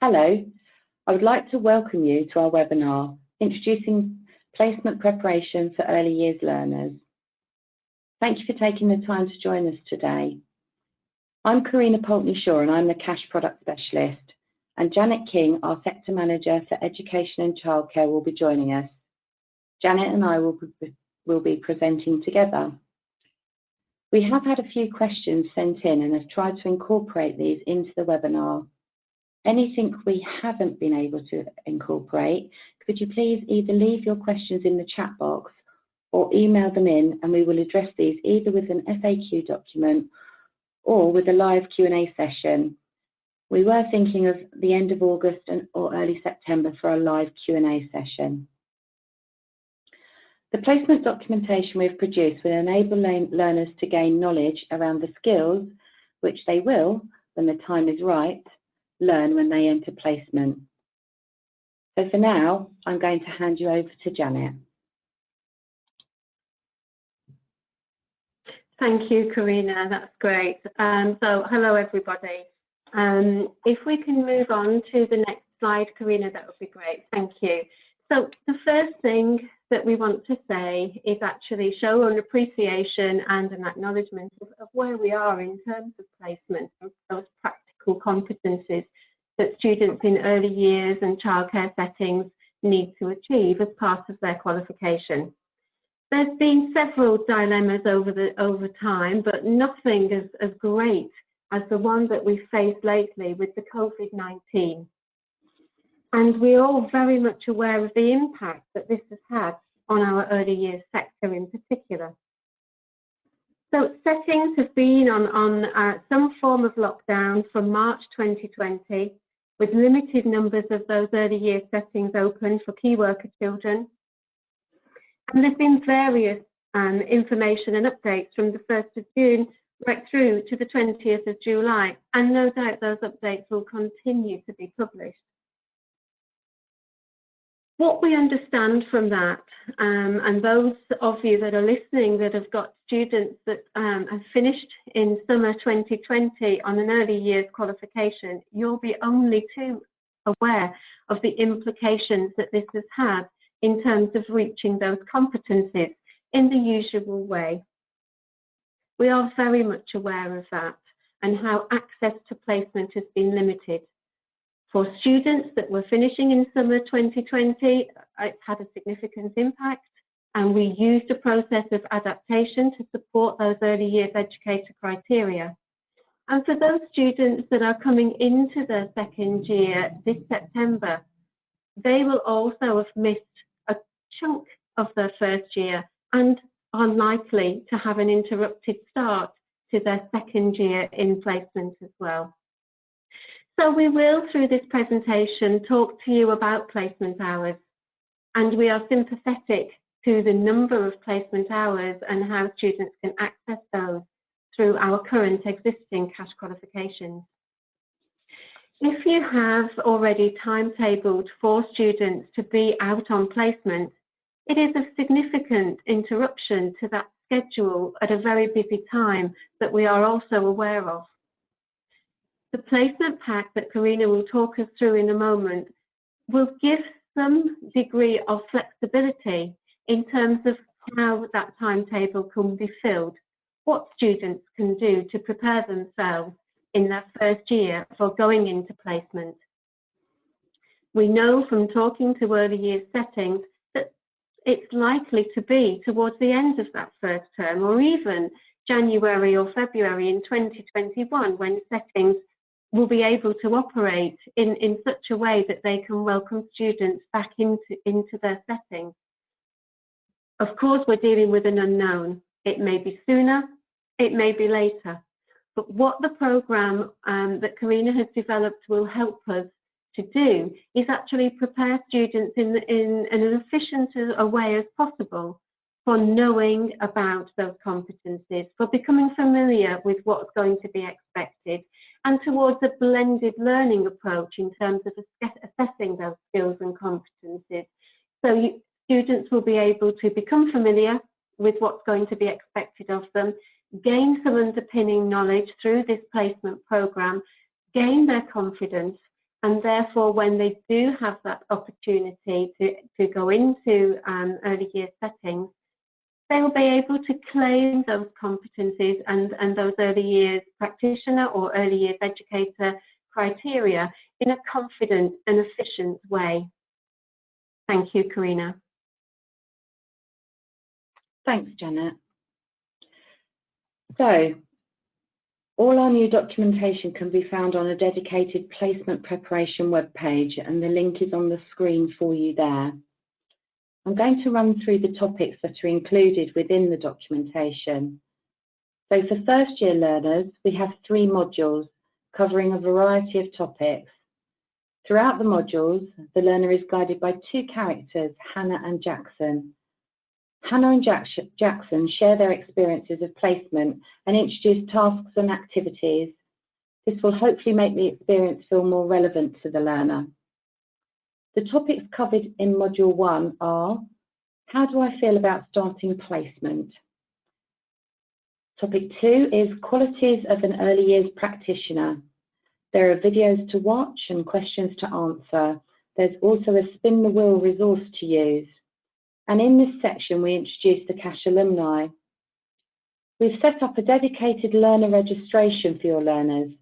Hello, I would like to welcome you to our webinar, Introducing Placement Preparation for Early Years Learners. Thank you for taking the time to join us today. I'm Karina Poultney-Shaw and I'm the Cash Product Specialist, and Janet King, our Sector Manager for Education and Childcare, will be joining us. Janet and I will be presenting together. We have had a few questions sent in and have tried to incorporate these into the webinar. Anything we haven't been able to incorporate, could you please either leave your questions in the chat box or email them in, and we will address these either with an FAQ document or with a live Q&A session. We were thinking of the end of August or early September for a live Q&A session. The placement documentation we've produced will enable learners to gain knowledge around the skills which they will, when the time is right, learn when they enter placement. So for now, I'm going to hand you over to Janet. Thank you, Karina. That's great. So hello, everybody. If we can move on to the next slide, Karina, that would be great. Thank you. So the first thing that we want to say is actually show an appreciation and an acknowledgement of where we are in terms of placement, of those practical competencies that students in early years and childcare settings need to achieve as part of their qualification. There's been several dilemmas over time, but nothing as great as the one that we've faced lately with the COVID-19. And we're all very much aware of the impact that this has had on our early years sector in particular. So settings have been on some form of lockdown from March 2020, with limited numbers of those early years settings open for key worker children. And there's been various information and updates from the 1st of June right through to the 20th of July, and no doubt those updates will continue to be published. What we understand from that, and those of you that are listening that have got students that have finished in summer 2020 on an early years qualification, you'll be only too aware of the implications that this has had in terms of reaching those competencies in the usual way. We are very much aware of that and how access to placement has been limited. For students that were finishing in summer 2020, it's had a significant impact, and we used a process of adaptation to support those early years educator criteria. And for those students that are coming into their second year this September, they will also have missed a chunk of their first year and are likely to have an interrupted start to their second year in placement as well. So we will, through this presentation, talk to you about placement hours, and we are sympathetic to the number of placement hours and how students can access those through our current existing cash qualifications. If you have already timetabled for students to be out on placement, it is a significant interruption to that schedule at a very busy time that we are also aware of. The placement pack that Karina will talk us through in a moment will give some degree of flexibility in terms of how that timetable can be filled, what students can do to prepare themselves in their first year for going into placement. We know from talking to early years settings that it's likely to be towards the end of that first term, or even January or February in 2021, when settings will be able to operate in such a way that they can welcome students back into their setting. Of course, we're dealing with an unknown. It may be sooner, it may be later. But what the programme that Karina has developed will help us to do is actually prepare students in an efficient a way as possible for knowing about those competencies, for becoming familiar with what's going to be expected, and towards a blended learning approach in terms of assessing those skills and competencies. So students will be able to become familiar with what's going to be expected of them, gain some underpinning knowledge through this placement programme, gain their confidence, and therefore when they do have that opportunity to go into early years settings, they'll be able to claim those competencies and those early years practitioner or early years educator criteria in a confident and efficient way. Thank you, Karina. Thanks, Janet. So, all our new documentation can be found on a dedicated placement preparation webpage, and the link is on the screen for you there. I'm going to run through the topics that are included within the documentation. So for first year learners, we have 3 modules covering a variety of topics. Throughout the modules, the learner is guided by 2 characters, Hannah and Jackson. Hannah and Jackson share their experiences of placement and introduce tasks and activities. This will hopefully make the experience feel more relevant to the learner. The topics covered in Module 1 are, how do I feel about starting placement? Topic 2 is qualities of an early years practitioner. There are videos to watch and questions to answer. There's also a spin the wheel resource to use. And in this section, we introduce the Cash alumni. We've set up a dedicated learner registration for your learners.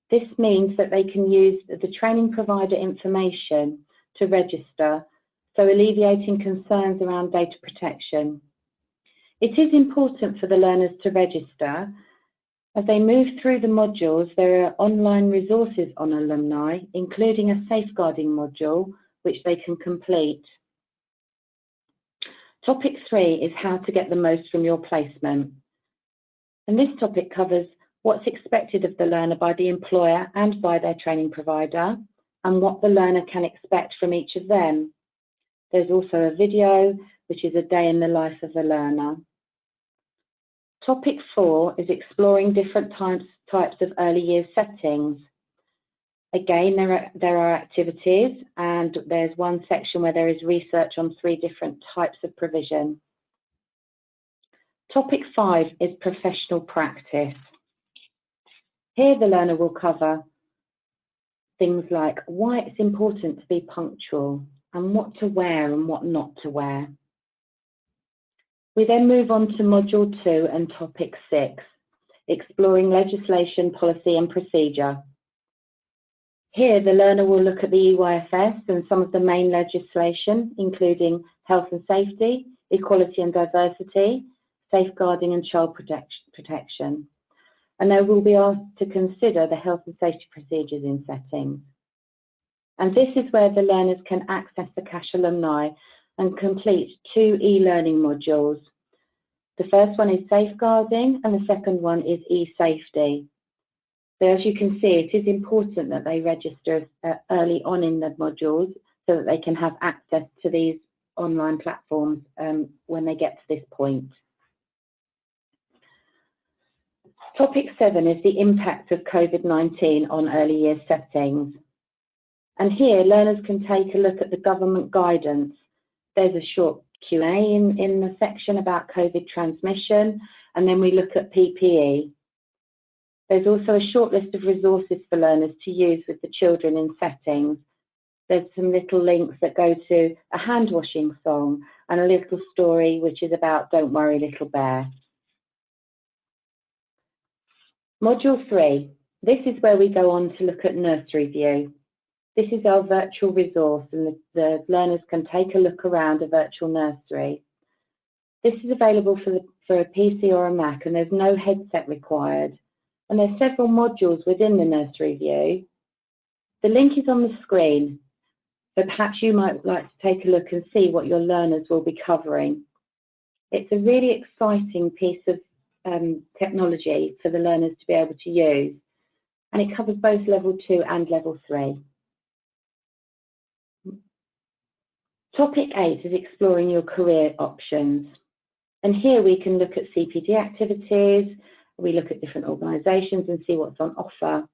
This means that they can use the training provider information to register, so alleviating concerns around data protection. It is important for the learners to register. As they move through the modules, there are online resources on alumni, including a safeguarding module, which they can complete. Topic 3 is how to get the most from your placement. And this topic covers what's expected of the learner by the employer and by their training provider, and what the learner can expect from each of them. There's also a video, which is a day in the life of a learner. Topic 4 is exploring different types of early years settings. Again, there are activities, and there's one section where there is research on 3 different types of provision. Topic 5 is professional practice. Here the learner will cover things like why it's important to be punctual and what to wear and what not to wear. We then move on to Module 2 and Topic 6, exploring legislation, policy and procedure. Here, the learner will look at the EYFS and some of the main legislation, including health and safety, equality and diversity, safeguarding and child protection. And they will be asked to consider the health and safety procedures in settings. And this is where the learners can access the Cash alumni and complete 2 e-learning modules. The first one is safeguarding and the second one is e-safety. So as you can see, it is important that they register early on in the modules so that they can have access to these online platforms when they get to this point. Topic 7 is the impact of COVID-19 on early years settings. And here, learners can take a look at the government guidance. There's a short Q&A in the section about COVID transmission, and then we look at PPE. There's also a short list of resources for learners to use with the children in settings. There's some little links that go to a hand washing song and a little story which is about Don't Worry Little Bear. Module 3. This is where we go on to look at Nursery View. This is our virtual resource, and the learners can take a look around a virtual nursery. This is available for a PC or a Mac, and there's no headset required. And there's several modules within the Nursery View. The link is on the screen, so perhaps you might like to take a look and see what your learners will be covering. It's a really exciting piece of technology for the learners to be able to use, and it covers both level 2 and level 3. Topic 8 is exploring your career options. And here we can look at CPD activities, we look at different organisations and see what's on offer.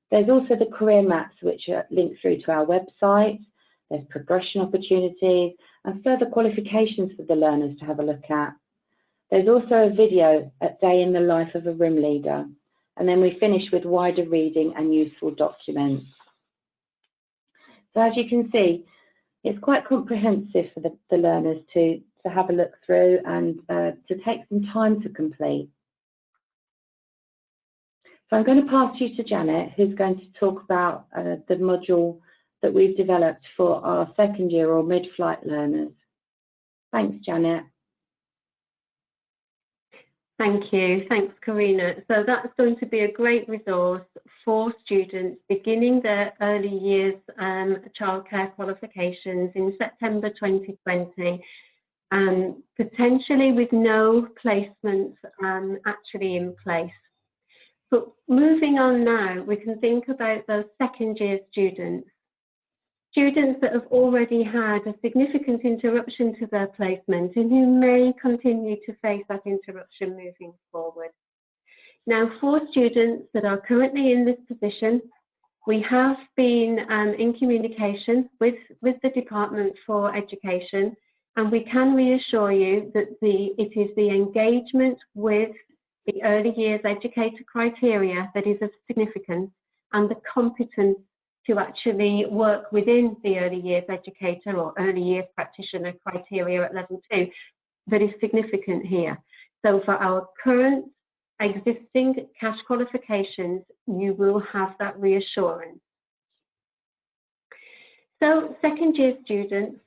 There's also the career maps which are linked through to our website. There's progression opportunities and further qualifications for the learners to have a look at. There's also a video at Day in the Life of a Room Leader. And then we finish with wider reading and useful documents. So as you can see, it's quite comprehensive for the learners to have a look through and to take some time to complete. So I'm going to pass you to Janet, who's going to talk about the module that we've developed for our second year or mid-flight learners. Thanks, Janet. Thank you. Thanks, Karina. So that's going to be a great resource for students beginning their early years childcare qualifications in September 2020, potentially with no placements actually in place. But moving on now, we can think about those second year students that have already had a significant interruption to their placement and who may continue to face that interruption moving forward. Now, for students that are currently in this position, we have been in communication with the Department for Education, and we can reassure you that it is the engagement with the early years educator criteria that is of significance, and the competence to actually work within the early years educator or early years practitioner criteria at level 2 that is significant here. So for our current existing cash qualifications, you will have that reassurance. So second year students,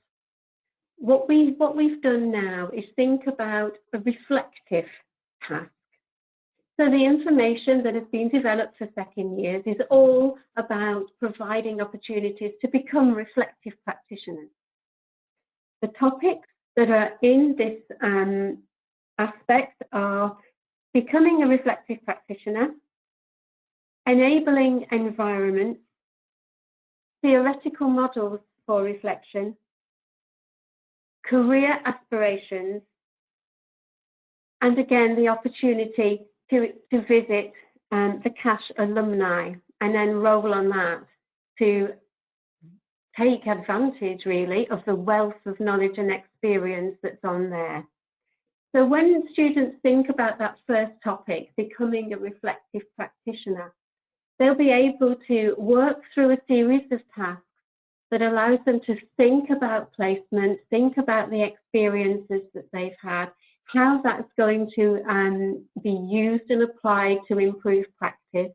what we've done now is think about a reflective task. So the information that has been developed for second years is all about providing opportunities to become reflective practitioners. The topics that are in this aspect are becoming a reflective practitioner, enabling environments, theoretical models for reflection, career aspirations, and again, the opportunity to visit the CASH alumni and enroll on that to take advantage really of the wealth of knowledge and experience that's on there. So when students think about that first topic, becoming a reflective practitioner, they'll be able to work through a series of tasks that allows them to think about placement, think about the experiences that they've had, how that's going to be used and applied to improve practice.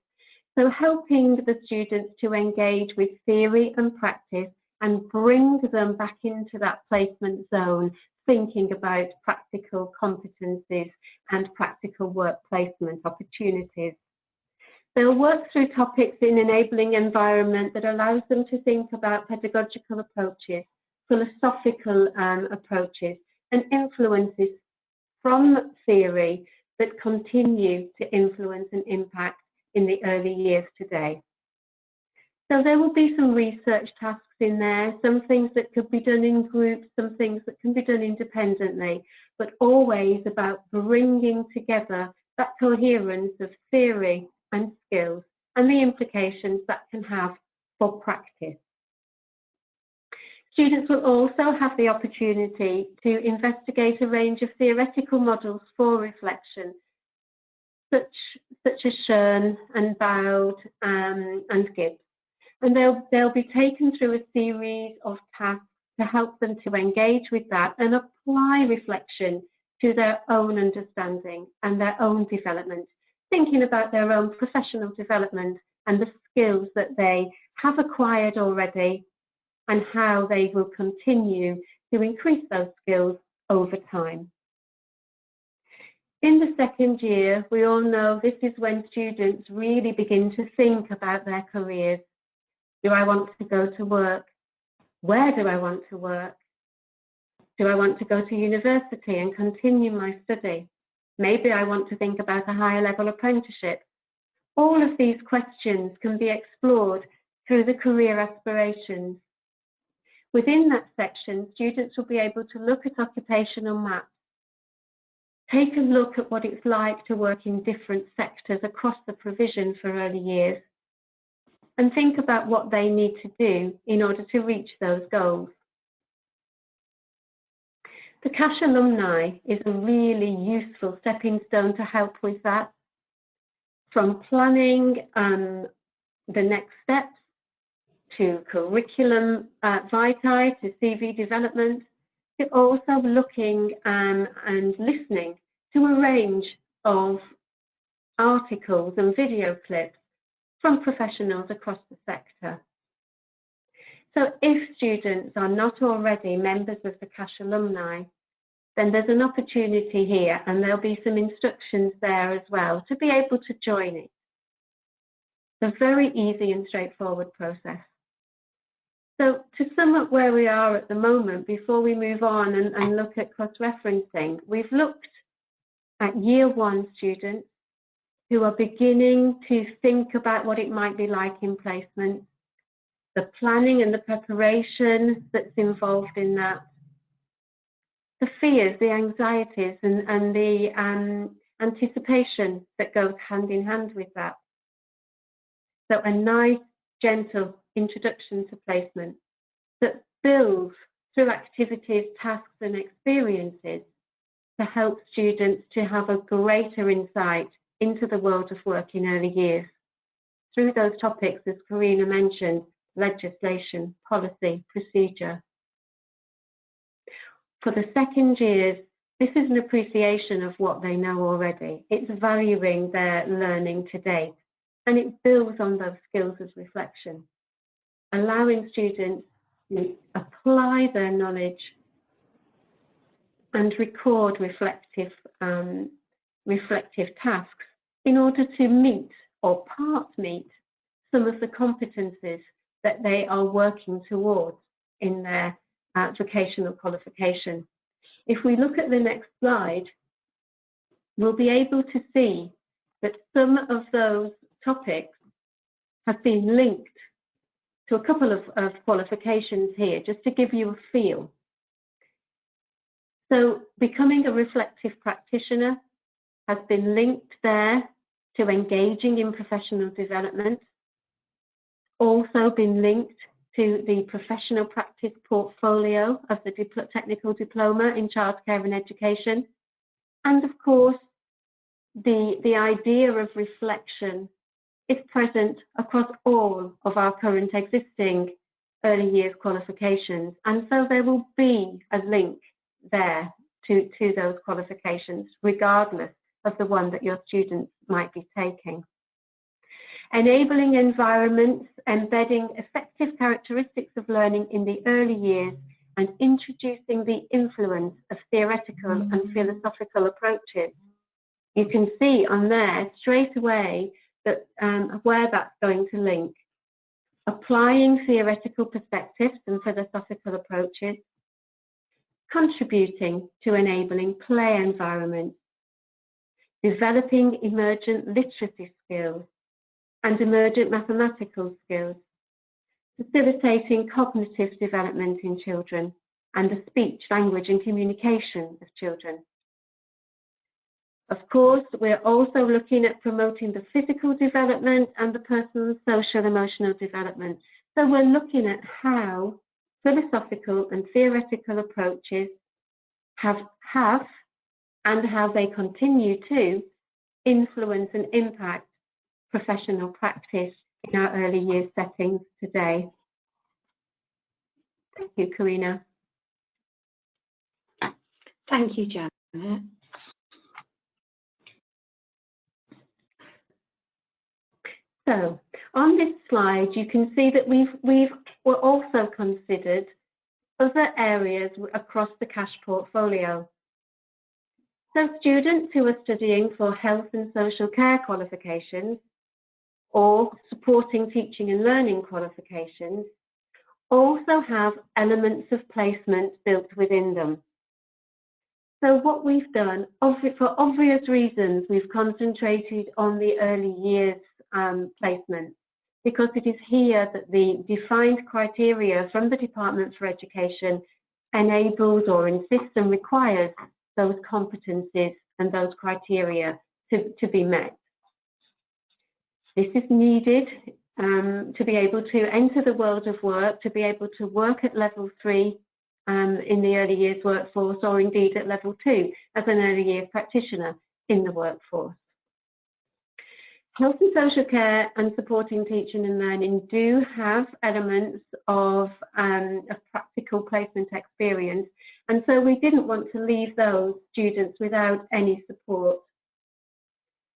So helping the students to engage with theory and practice and bring them back into that placement zone, thinking about practical competencies and practical work placement opportunities. They'll work through topics in enabling environment that allows them to think about pedagogical approaches, philosophical approaches, and influences from theory that continue to influence and impact in the early years today. So there will be some research tasks in there, some things that could be done in groups, some things that can be done independently, but always about bringing together that coherence of theory and skills and the implications that can have for practice. Students will also have the opportunity to investigate a range of theoretical models for reflection, such as Schoen and Baud and Gibbs. And they'll be taken through a series of tasks to help them to engage with that and apply reflection to their own understanding and their own development, thinking about their own professional development and the skills that they have acquired already and how they will continue to increase those skills over time. In the second year, we all know this is when students really begin to think about their careers. Do I want to go to work? Where do I want to work? Do I want to go to university and continue my study? Maybe I want to think about a higher level apprenticeship. All of these questions can be explored through the career aspirations. Within that section, students will be able to look at occupational maps, take a look at what it's like to work in different sectors across the provision for early years, and think about what they need to do in order to reach those goals. The CASH alumni is a really useful stepping stone to help with that, from planning the next steps to curriculum vitae, to CV development, to also looking and listening to a range of articles and video clips from professionals across the sector. So if students are not already members of the CASH alumni, then there's an opportunity here, and there'll be some instructions there as well to be able to join it. It's a very easy and straightforward process. So to sum up where we are at the moment, before we move on and look at cross-referencing, we've looked at Year 1 students who are beginning to think about what it might be like in placement, the planning and the preparation that's involved in that, the fears, the anxieties, and the anticipation that goes hand in hand with that. So a nice, gentle introduction to placement that builds through activities, tasks, and experiences to help students to have a greater insight into the world of work in early years through those topics, as Karina mentioned, legislation, policy, procedure. For the second years, this is an appreciation of what they know already. It's valuing their learning to date, and it builds on those skills of reflection, allowing students to apply their knowledge and record reflective tasks in order to meet or part meet some of the competencies that they are working towards in their vocational qualification. If we look at the next slide, we'll be able to see that some of those topics have been linked to a couple of qualifications here, just to give you a feel. So becoming a reflective practitioner has been linked there to engaging in professional development, also been linked to the professional practice portfolio of the technical diploma in childcare and education. And of course, the idea of reflection is present across all of our current existing early years qualifications. And so there will be a link there to those qualifications, regardless of the one that your students might be taking. Enabling environments, embedding effective characteristics of learning in the early years, and introducing the influence of theoretical and philosophical approaches. You can see on there straight away that where that's going to link. Applying theoretical perspectives and philosophical approaches, contributing to enabling play environments, developing emergent literacy skills and emergent mathematical skills, facilitating cognitive development in children and the speech, language and communication of children. Of course, we're also looking at promoting the physical development and the personal, social, emotional development. So we're looking at how philosophical and theoretical approaches have and how they continue to influence and impact professional practice in our early years settings today. Thank you, Karina. Thank you, Janet. So on this slide, you can see that we've also considered other areas across the CASH portfolio. So students who are studying for health and social care qualifications or supporting teaching and learning qualifications also have elements of placement built within them. So what we've done, for obvious reasons, we've concentrated on the early years placement, because it is here that the defined criteria from the Department for Education enables or insists and requires those competencies and those criteria to be met. This is needed to be able to enter the world of work, to be able to work at level 3 in the early years workforce, or indeed at level 2 as an early years practitioner in the workforce. Health and social care and supporting teaching and learning do have elements of practical placement experience, and so we didn't want to leave those students without any support.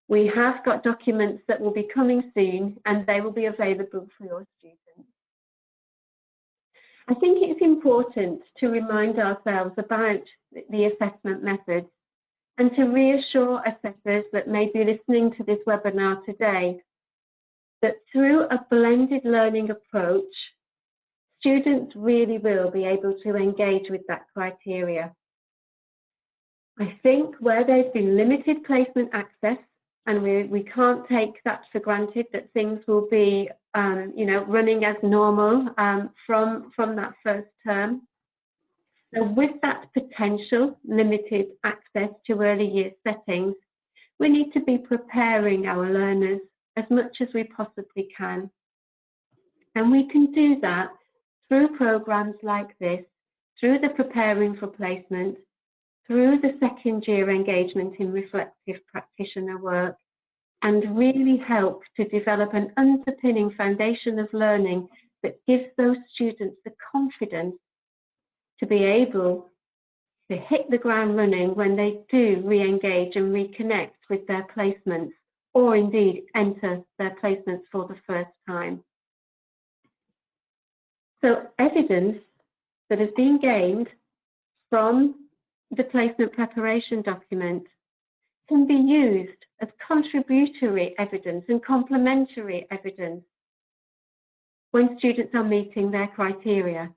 We have got documents that will be coming soon, and they will be available for your students. I think it's important to remind ourselves about the assessment methods and to reassure assessors that may be listening to this webinar today that through a blended learning approach, students really will be able to engage with that criteria. I think where there's been limited placement access, and we can't take that for granted that things will be running as normal from that first term. So with that potential limited access to early years settings, we need to be preparing our learners as much as we possibly can. And we can do that through programs like this, through the preparing for placement, through the second year engagement in reflective practitioner work, and really help to develop an underpinning foundation of learning that gives those students the confidence to be able to hit the ground running when they do re-engage and reconnect with their placements, or indeed enter their placements for the first time. So evidence that has been gained from the placement preparation document can be used as contributory evidence and complementary evidence when students are meeting their criteria.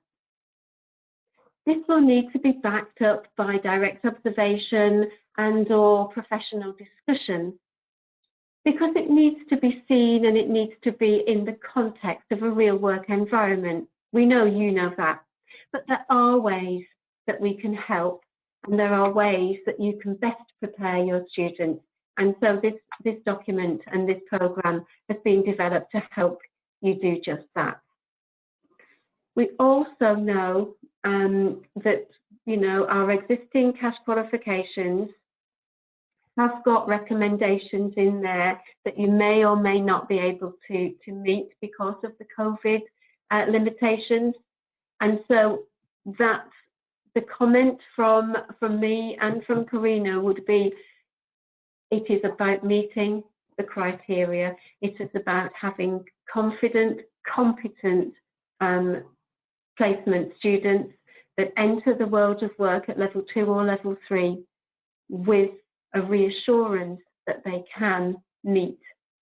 This will need to be backed up by direct observation and/or professional discussion, because it needs to be seen and it needs to be in the context of a real work environment. We know you know that, but there are ways that we can help, and there are ways that you can best prepare your students. And so this document and this program has been developed to help you do just that. We also know that our existing cash qualifications have got recommendations in there that you may or may not be able to meet because of the COVID limitations. And so that the comment from me and from Karina would be, it is about meeting the criteria. It is about having confident, competent placement students that enter the world of work at level 2 or level 3 with a reassurance that they can meet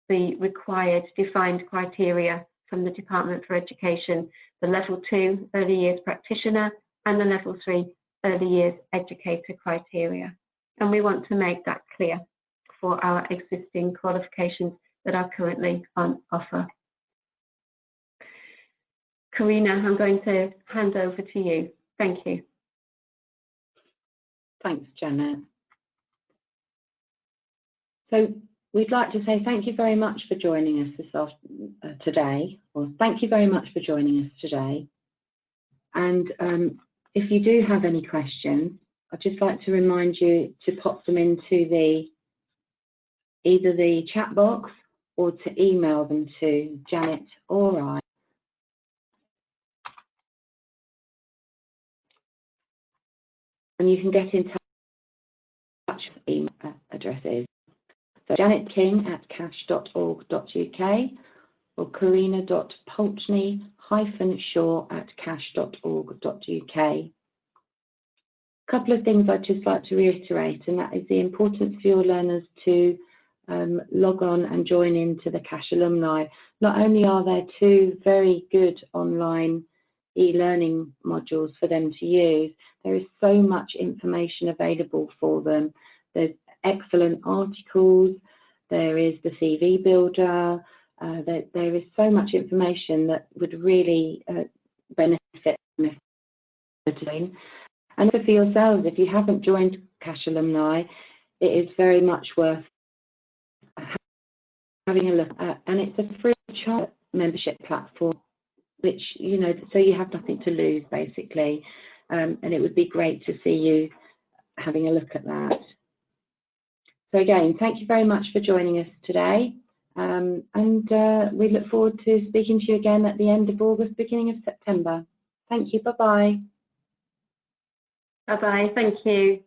the required defined criteria from the Department for Education, the level 2 early years practitioner and the level 3 early years educator criteria. And we want to make that clear for our existing qualifications that are currently on offer. Karina, I'm going to hand over to you. Thank you. Thanks, Janet. So we'd like to say thank you very much for joining us today, or thank you very much for joining us today. And if you do have any questions, I'd just like to remind you to pop them into either the chat box or to email them to Janet or I. And you can get in touch with email addresses. So janetking@cash.org.uk or karina.poultney-shaw@cash.org.uk. A couple of things I'd just like to reiterate, and that is the importance for your learners to log on and join into the Cash Alumni. Not only are there 2 very good online e-learning modules for them to use, there is so much information available for them. There's excellent articles, there is the CV builder, there is so much information that would really benefit them. And for yourselves, if you haven't joined Cash Alumni, it is very much worth having a look at, and it's a free trial membership platform, which, so you have nothing to lose basically, and it would be great to see you having a look at that. So again, thank you very much for joining us today, We look forward to speaking to you again at the end of August, beginning of September. Thank you. Bye-bye. Bye-bye. Thank you.